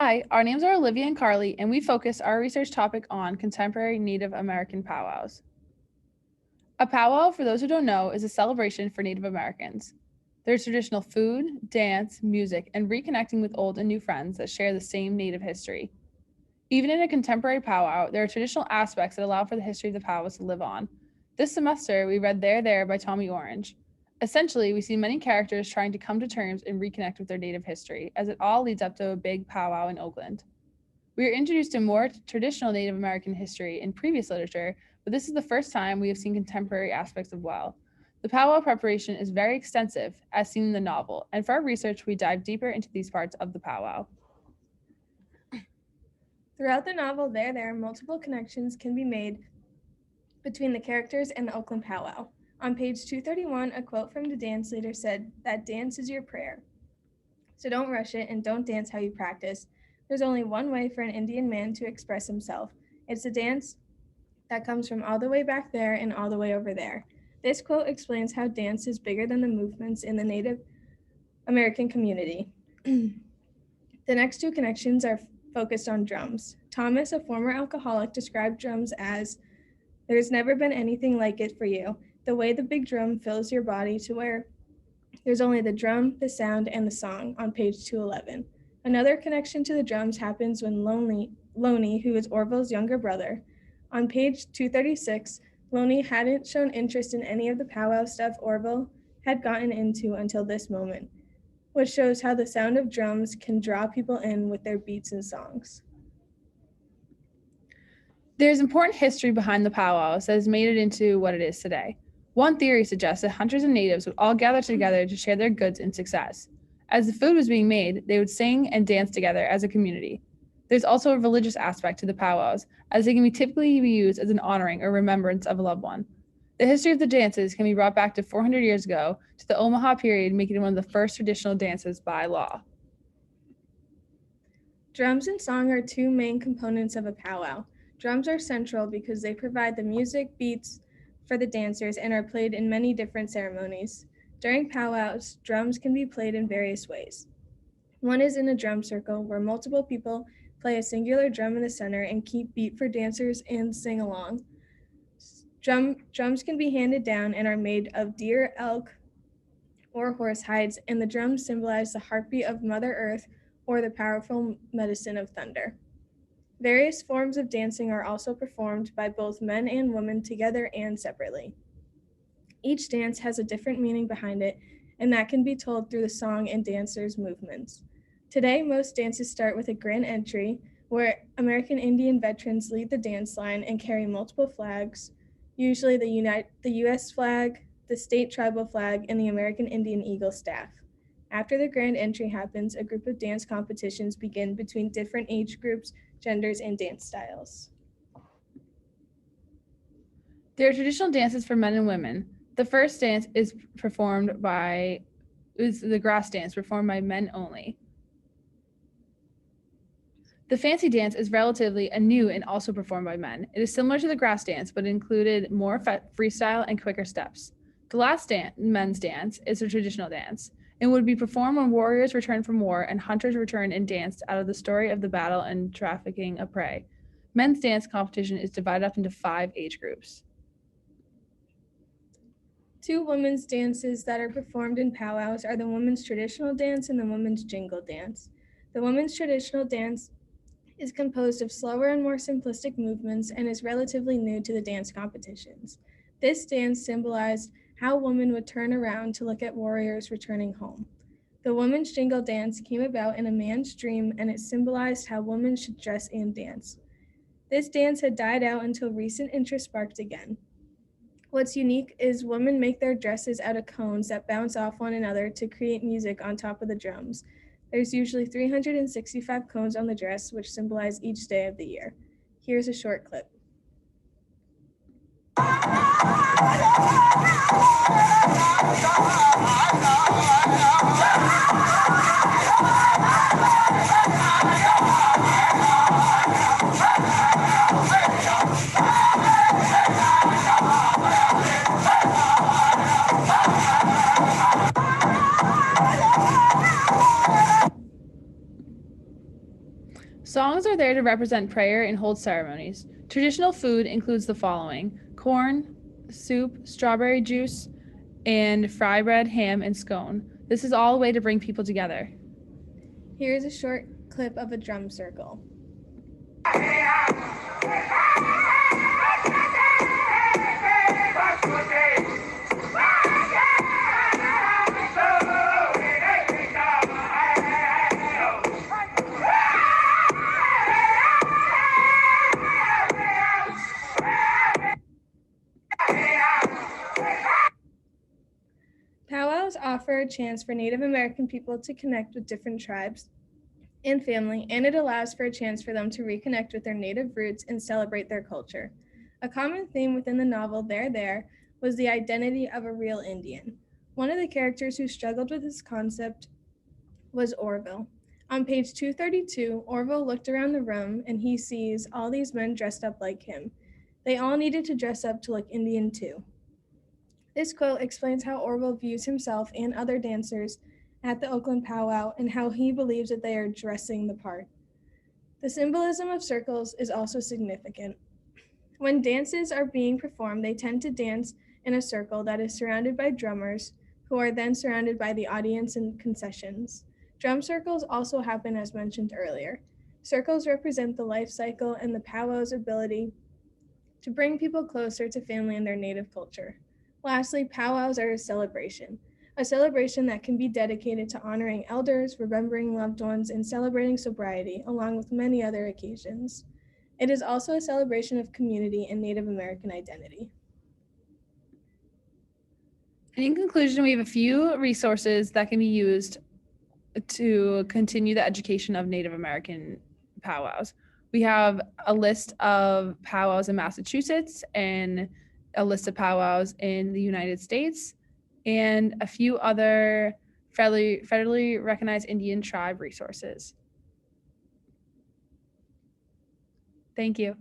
Hi, our names are Olivia and Carly, and we focus our research topic on contemporary Native American powwows. A powwow, for those who don't know, is a celebration for Native Americans. There's traditional food, dance, music, and reconnecting with old and new friends that share the same Native history. Even in a contemporary powwow, there are traditional aspects that allow for the history of the powwows to live on. This semester, we read There by Tommy Orange. Essentially, we see many characters trying to come to terms and reconnect with their Native history, as it all leads up to a big powwow in Oakland. We are introduced to more traditional Native American history in previous literature, but this is the first time we have seen contemporary aspects of well. The powwow preparation is very extensive, as seen in the novel, and for our research, we dive deeper into these parts of the powwow. Throughout the novel, multiple connections can be made between the characters and the Oakland Powwow. On page 231, a quote from the dance leader said, "That dance is your prayer. So don't rush it and don't dance how you practice. There's only one way for an Indian man to express himself. It's a dance that comes from all the way back there and all the way over there." This quote explains how dance is bigger than the movements in the Native American community. The next two connections are focused on drums. Thomas, a former alcoholic, described drums as, "There's never been anything like it for you. The way the big drum fills your body to where there's only the drum, the sound, and the song," on page 211. Another connection to the drums happens when Loney, who is Orville's younger brother. On page 236, Loney hadn't shown interest in any of the powwow stuff Orville had gotten into until this moment, which shows how the sound of drums can draw people in with their beats and songs. There's important history behind the powwows that has made it into what it is today. One theory suggests that hunters and natives would all gather together to share their goods and success. As the food was being made, they would sing and dance together as a community. There's also a religious aspect to the powwows, as they can typically be used as an honoring or remembrance of a loved one. The history of the dances can be brought back to 400 years ago to the Omaha period, making it one of the first traditional dances by law. Drums and song are two main components of a powwow. Drums are central because they provide the music beats for the dancers and are played in many different ceremonies. During powwows, drums can be played in various ways. One is in a drum circle, where multiple people play a singular drum in the center and keep beat for dancers and sing along. Drums can be handed down and are made of deer, elk, or horse hides, and the drums symbolize the heartbeat of Mother Earth or the powerful medicine of thunder. Various forms of dancing are also performed by both men and women together and separately. Each dance has a different meaning behind it, and that can be told through the song and dancers' movements. Today, most dances start with a grand entry, where American Indian veterans lead the dance line and carry multiple flags, usually the U.S. flag, the state tribal flag, and the American Indian Eagle staff. After the grand entry happens, a group of dance competitions begin between different age groups, genders, and dance styles. There are traditional dances for men and women. The first dance is the grass dance, performed by men only. The fancy dance is relatively new and also performed by men. It is similar to the grass dance, but included more freestyle and quicker steps. The last men's dance is a traditional dance. It would be performed when warriors returned from war and hunters returned and danced out of the story of the battle and trafficking of prey. Men's dance competition is divided up into 5 age groups. Two women's dances that are performed in powwows are the women's traditional dance and the women's jingle dance. The women's traditional dance is composed of slower and more simplistic movements and is relatively new to the dance competitions. This dance symbolized how women would turn around to look at warriors returning home. The women's jingle dance came about in a man's dream, and it symbolized how women should dress and dance. This dance had died out until recent interest sparked again. What's unique is women make their dresses out of cones that bounce off one another to create music on top of the drums. There's usually 365 cones on the dress, which symbolize each day of the year. Here's a short clip. Songs are there to represent prayer and hold ceremonies. Traditional food includes the following: corn, soup, strawberry juice, and fry bread, ham, and scone. This is all a way to bring people together. Here is a short clip of a drum circle. Powwows offer a chance for Native American people to connect with different tribes and family, and it allows for a chance for them to reconnect with their native roots and celebrate their culture. A common theme within the novel There was the identity of a real Indian. One of the characters who struggled with this concept was Orville. On page 232, Orville looked around the room and he sees all these men dressed up like him. They all needed to dress up to look Indian too. This quote explains how Orville views himself and other dancers at the Oakland Powwow and how he believes that they are dressing the part. The symbolism of circles is also significant. When dances are being performed, they tend to dance in a circle that is surrounded by drummers, who are then surrounded by the audience and concessions. Drum circles also happen as mentioned earlier. Circles represent the life cycle and the powwow's ability to bring people closer to family and their native culture. Lastly, powwows are a celebration that can be dedicated to honoring elders, remembering loved ones, and celebrating sobriety, along with many other occasions. It is also a celebration of community and Native American identity. And in conclusion, we have a few resources that can be used to continue the education of Native American powwows. We have a list of powwows in Massachusetts and a list of powwows in the United States, and a few other federally recognized Indian tribe resources. Thank you.